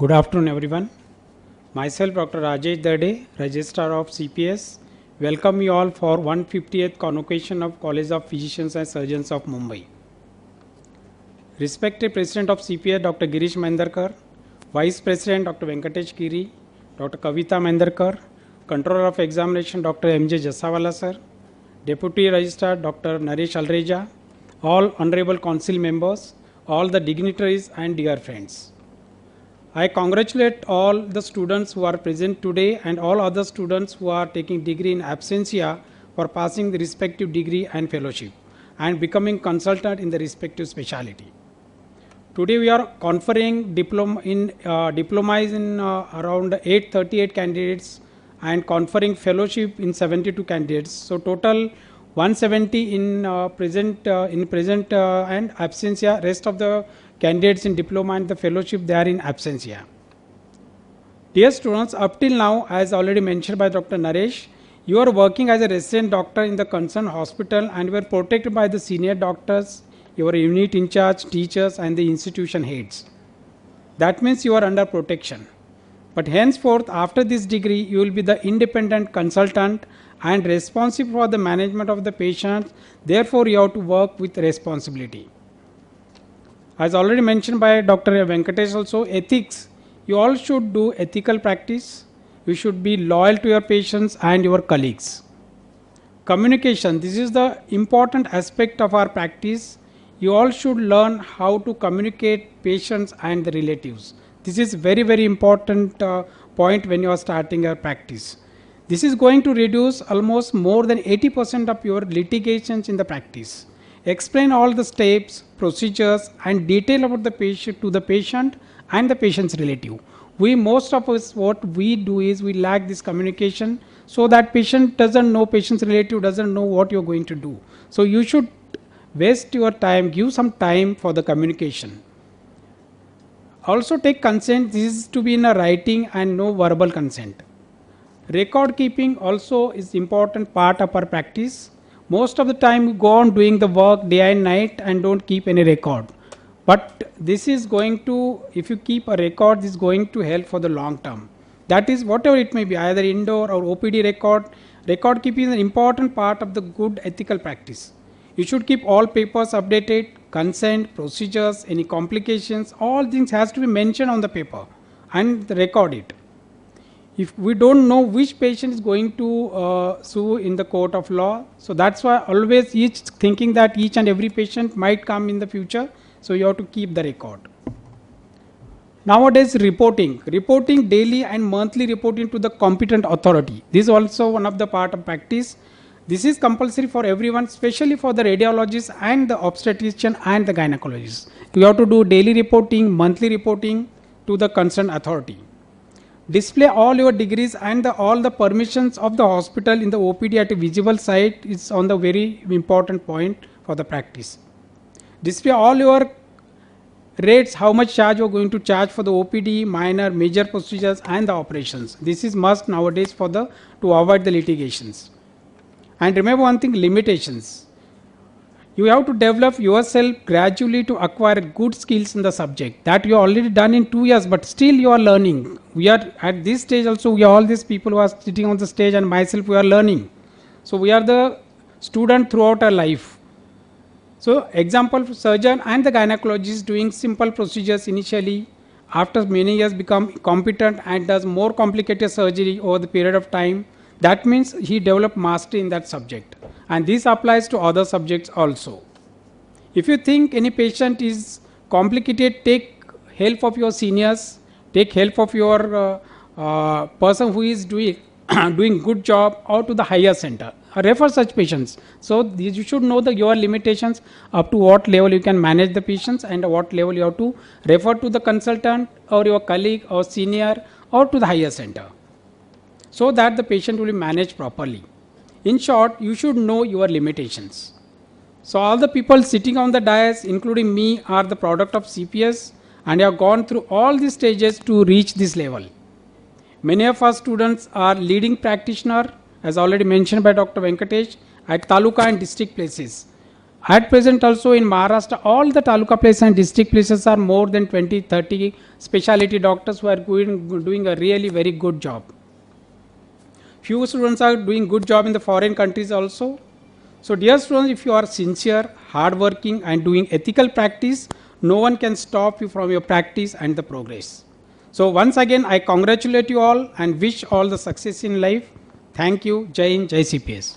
Good afternoon, everyone. Myself, Dr. Rajesh Darade, Registrar of CPS, welcome you all for 150th Convocation of College of Physicians and Surgeons of Mumbai. Respected President of CPS, Dr. Girish Mendarkar, Vice President, Dr. Venkatesh Giri, Dr. Kavita Mendarkar, Controller of Examination, Dr. M.J. Jasawala, sir, Deputy Registrar, Dr. Naresh Alreja, all Honorable Council members, all the dignitaries and dear friends. I congratulate all the students who are present today and all other students who are taking degree in absentia for passing the respective degree and fellowship and becoming consultant in the respective specialty. Today we are conferring diplomas in around 838 candidates and conferring fellowship in 72 candidates. So total 170 in present and absentia. Rest of the candidates in diploma and the fellowship, they are in absentia. Dear students, up till now, as already mentioned by Dr. Naresh, you are working as a resident doctor in the concerned hospital and you are protected by the senior doctors, your unit in charge, teachers and the institution heads. That means you are under protection. But henceforth, after this degree, you will be the independent consultant and responsible for the management of the patient. Therefore, you have to work with responsibility. As already mentioned by Dr. Venkatesh also, ethics, you all should do ethical practice. You should be loyal to your patients and your colleagues. Communication, this is the important aspect of our practice. You all should learn how to communicate patients and the relatives. This is very important point when you are starting your practice. This is going to reduce almost more than 80% of your litigations in the practice. Explain all the steps, procedures and detail about the patient to the patient and the patient's relative. Most of us, what we do is we lack this communication so that patient doesn't know, patient's relative doesn't know what you're going to do. So you should waste your time, give some time for the communication. Also take consent, this is to be in a writing and no verbal consent. Record keeping also is important part of our practice. Most of the time we go on doing the work day and night and don't keep any record. But this is going to, if you keep a record, this is going to help for the long term. That is whatever it may be, either indoor or OPD record. Record keeping is an important part of the good ethical practice. You should keep all papers updated, consent, procedures, any complications, all things has to be mentioned on the paper and record it. If we don't know which patient is going to sue in the court of law, so that's why always thinking that each and every patient might come in the future, so you have to keep the record. Nowadays reporting daily and monthly reporting to the competent authority. This is also one of the part of practice. This is compulsory for everyone, especially for the radiologists and the obstetrician and the gynecologists. You have to do daily reporting, monthly reporting to the concerned authority. Display all your degrees and all the permissions of the hospital in the OPD at a visible site is on the very important point for the practice. Display all your rates, how much charge you are going to charge for the OPD, minor, major procedures and the operations. This is must nowadays to avoid the litigations. And remember one thing, limitations. You have to develop yourself gradually to acquire good skills in the subject. That you already done in 2 years, but still you are learning. We are at this stage also, we are all these people who are sitting on the stage and myself, we are learning. So we are the student throughout our life. So example, surgeon and the gynecologist doing simple procedures initially, after many years become competent and does more complicated surgery over the period of time. That means he developed mastery in that subject. And this applies to other subjects also. If you think any patient is complicated, take help of your seniors, take help of your person who is doing good job, or to the higher center. Refer such patients. So you should know your limitations, up to what level you can manage the patients and what level you have to refer to the consultant or your colleague or senior or to the higher center, so that the patient will be managed properly. In short, you should know your limitations. So all the people sitting on the dais, including me, are the product of CPS and have gone through all these stages to reach this level. Many of our students are leading practitioner, as already mentioned by Dr. Venkatesh, at Taluka and district places. At present also in Maharashtra, all the taluka places and district places are more than 20, 30 specialty doctors who are doing a really very good job. Few students are doing good job in the foreign countries also. So dear students, if you are sincere, hardworking and doing ethical practice, no one can stop you from your practice and the progress. So once again, I congratulate you all and wish all the success in life. Thank you. Jai Hind, Jai CPS.